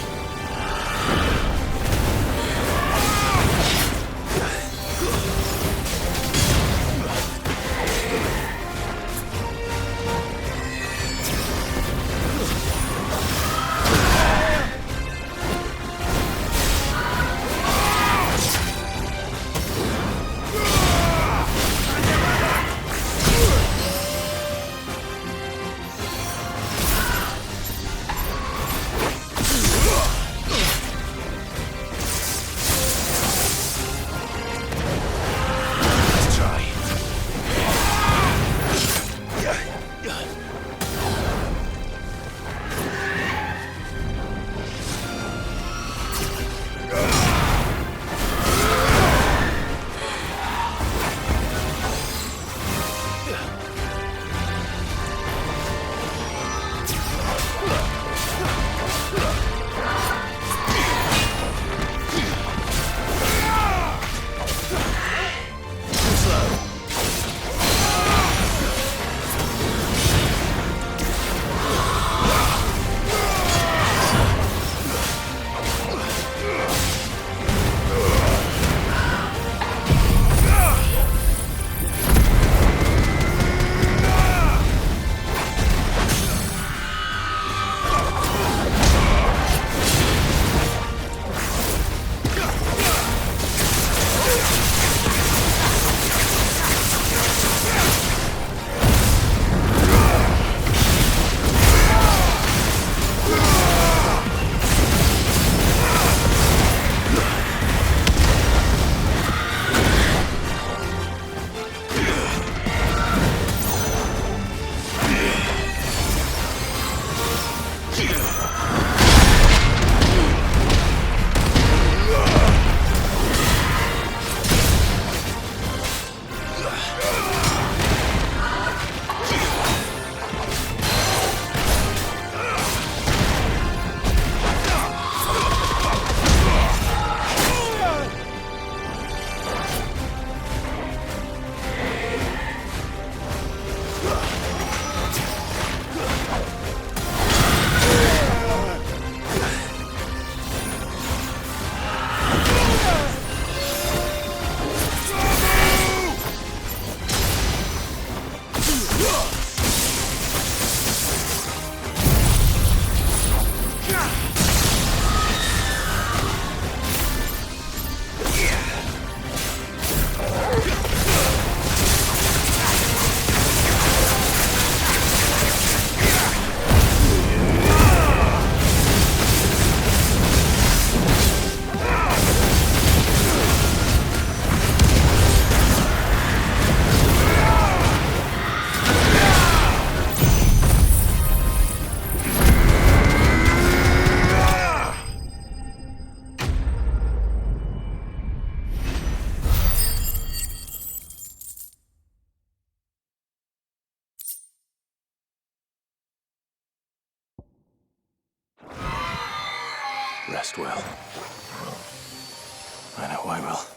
Rest well. I know I will.